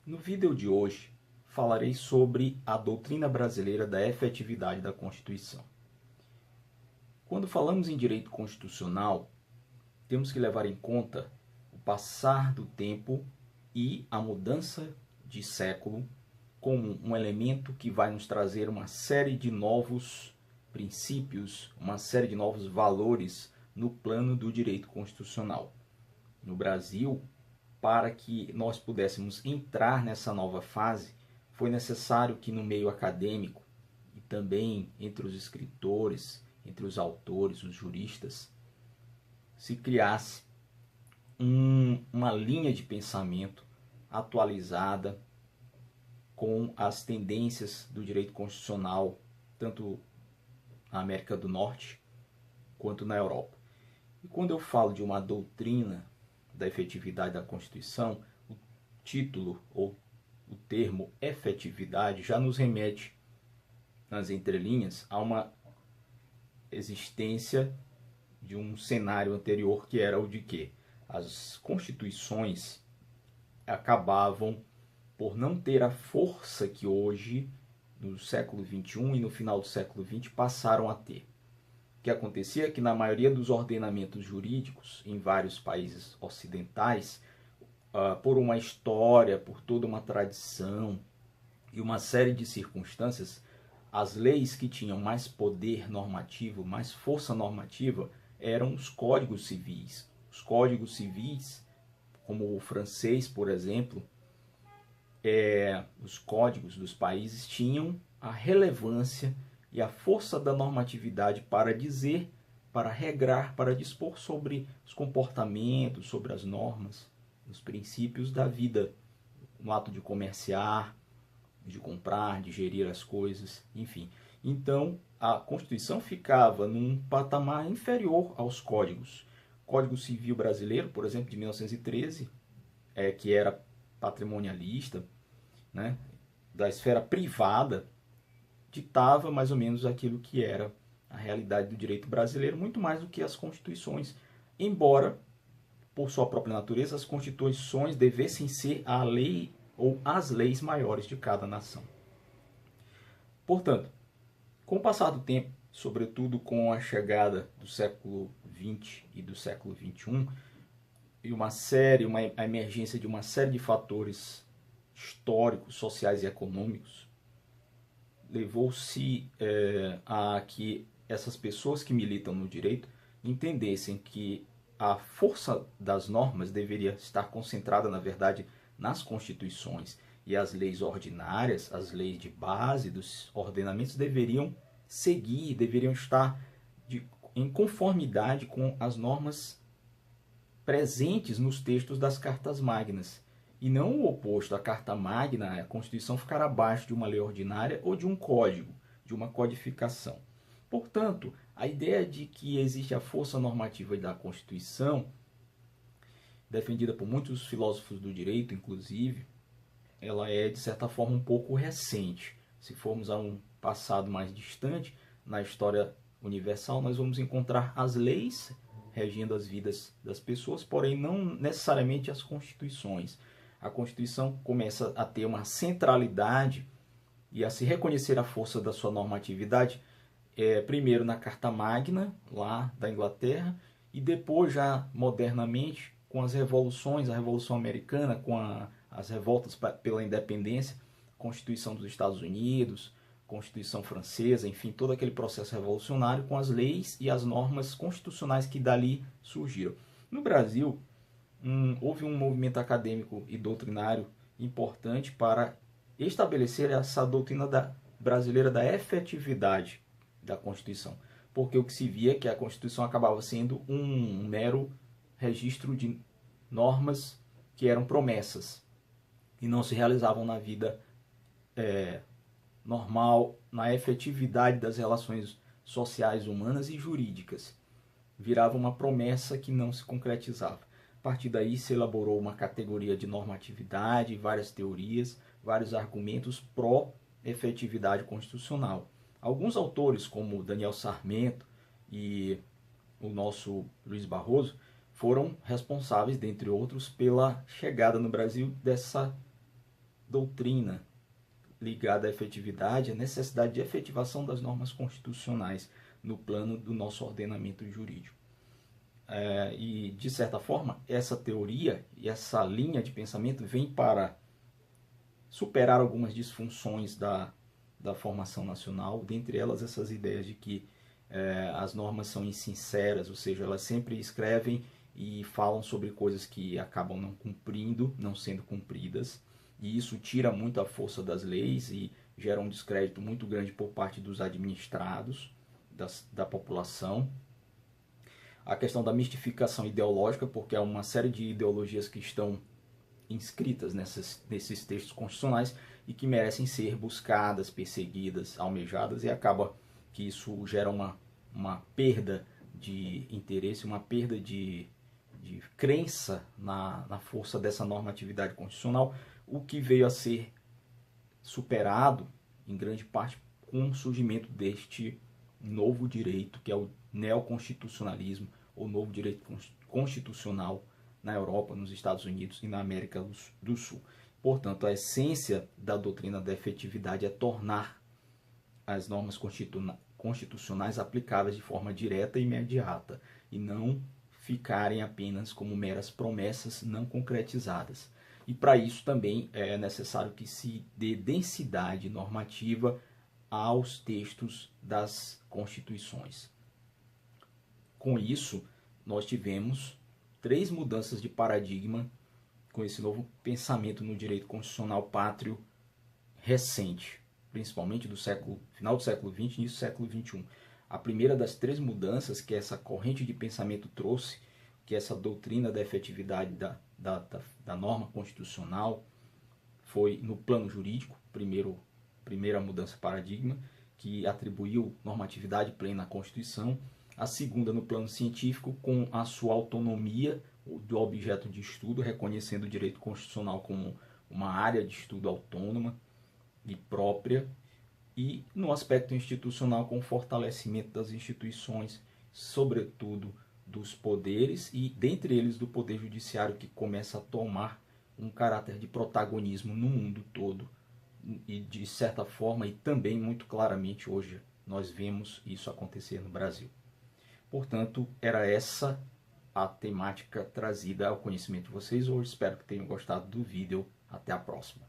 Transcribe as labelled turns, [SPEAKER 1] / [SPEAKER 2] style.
[SPEAKER 1] No vídeo de hoje, falarei sobre a doutrina brasileira da efetividade da Constituição. Quando falamos em direito constitucional, temos que levar em conta o passar do tempo e a mudança de século como um elemento que vai nos trazer uma série de novos princípios, uma série de novos valores no plano do direito constitucional. No Brasil, para que nós pudéssemos entrar nessa nova fase, foi necessário que no meio acadêmico e também entre os escritores, entre os autores, os juristas, se criasse uma linha de pensamento atualizada com as tendências do direito constitucional, tanto na América do Norte quanto na Europa. E quando eu falo de uma doutrina da efetividade da Constituição, o título ou o termo efetividade já nos remete, nas entrelinhas, a uma existência de um cenário anterior, que era o de que as constituições acabavam por não ter a força que hoje, no século XXI e no final do século XX, passaram a ter. O que acontecia é que na maioria dos ordenamentos jurídicos em vários países ocidentais, por uma história, por toda uma tradição e uma série de circunstâncias, as leis que tinham mais poder normativo, mais força normativa, eram os códigos civis. Os códigos civis, como o francês, por exemplo, os códigos dos países tinham a relevância e a força da normatividade para dizer, para regrar, para dispor sobre os comportamentos, sobre as normas, os princípios da vida, no ato de comerciar, de comprar, de gerir as coisas, enfim. Então, a Constituição ficava num patamar inferior aos códigos. O Código Civil Brasileiro, por exemplo, de 1913, que era patrimonialista, né, da esfera privada, ditava mais ou menos aquilo que era a realidade do direito brasileiro, muito mais do que as constituições, embora, por sua própria natureza, as constituições devessem ser a lei ou as leis maiores de cada nação. Portanto, com o passar do tempo, sobretudo com a chegada do século XX e do século XXI, e a emergência de uma série de fatores históricos, sociais e econômicos, levou-se a que essas pessoas que militam no direito entendessem que a força das normas deveria estar concentrada, na verdade, nas constituições, e as leis ordinárias, as leis de base dos ordenamentos deveriam seguir, deveriam estar em conformidade com as normas presentes nos textos das cartas magnas. E não o oposto, a Carta Magna, a Constituição, ficar abaixo de uma lei ordinária ou de um código, de uma codificação. Portanto, a ideia de que existe a força normativa da Constituição, defendida por muitos filósofos do direito, inclusive, ela é, de certa forma, um pouco recente. Se formos a um passado mais distante, na história universal, nós vamos encontrar as leis regendo as vidas das pessoas, porém não necessariamente as constituições. A Constituição começa a ter uma centralidade e a se reconhecer a força da sua normatividade, primeiro na Carta Magna, lá da Inglaterra, e depois, já modernamente, com as revoluções, a Revolução Americana, com as revoltas pela independência, Constituição dos Estados Unidos, Constituição Francesa, enfim, todo aquele processo revolucionário com as leis e as normas constitucionais que dali surgiram. No Brasil, houve um movimento acadêmico e doutrinário importante para estabelecer essa doutrina brasileira da efetividade da Constituição, porque o que se via é que a Constituição acabava sendo um mero registro de normas que eram promessas e não se realizavam na vida normal, na efetividade das relações sociais, humanas e jurídicas. Virava uma promessa que não se concretizava. A partir daí se elaborou uma categoria de normatividade, várias teorias, vários argumentos pró-efetividade constitucional. Alguns autores, como Daniel Sarmento e o nosso Luiz Barroso, foram responsáveis, dentre outros, pela chegada no Brasil dessa doutrina ligada à efetividade, a necessidade de efetivação das normas constitucionais no plano do nosso ordenamento jurídico. E, de certa forma, essa teoria e essa linha de pensamento vem para superar algumas disfunções da formação nacional, dentre elas essas ideias de que as normas são insinceras, ou seja, elas sempre escrevem e falam sobre coisas que acabam não cumprindo, não sendo cumpridas, e isso tira muito a força das leis e gera um descrédito muito grande por parte dos administrados, da população. A questão da mistificação ideológica, porque há uma série de ideologias que estão inscritas nesses textos constitucionais e que merecem ser buscadas, perseguidas, almejadas, e acaba que isso gera uma perda de interesse, uma perda de crença na força dessa normatividade constitucional, o que veio a ser superado em grande parte com o surgimento deste novo direito, que é o neoconstitucionalismo, ou novo direito constitucional na Europa, nos Estados Unidos e na América do Sul. Portanto, a essência da doutrina da efetividade é tornar as normas constitucionais aplicáveis de forma direta e imediata, e não ficarem apenas como meras promessas não concretizadas. E para isso também é necessário que se dê densidade normativa aos textos das constituições. Com isso, nós tivemos 3 mudanças de paradigma com esse novo pensamento no direito constitucional pátrio recente, principalmente do final do século XX e início do século XXI. A primeira das 3 mudanças que essa corrente de pensamento trouxe, que essa doutrina da efetividade da norma constitucional, foi no plano jurídico, primeira mudança de paradigma, que atribuiu normatividade plena à Constituição. A segunda, no plano científico, com a sua autonomia do objeto de estudo, reconhecendo o direito constitucional como uma área de estudo autônoma e própria. E no aspecto institucional, com o fortalecimento das instituições, sobretudo dos poderes, e dentre eles do poder judiciário, que começa a tomar um caráter de protagonismo no mundo todo. E de certa forma, e também muito claramente hoje, nós vemos isso acontecer no Brasil. Portanto, era essa a temática trazida ao conhecimento de vocês hoje. Espero que tenham gostado do vídeo. Até a próxima.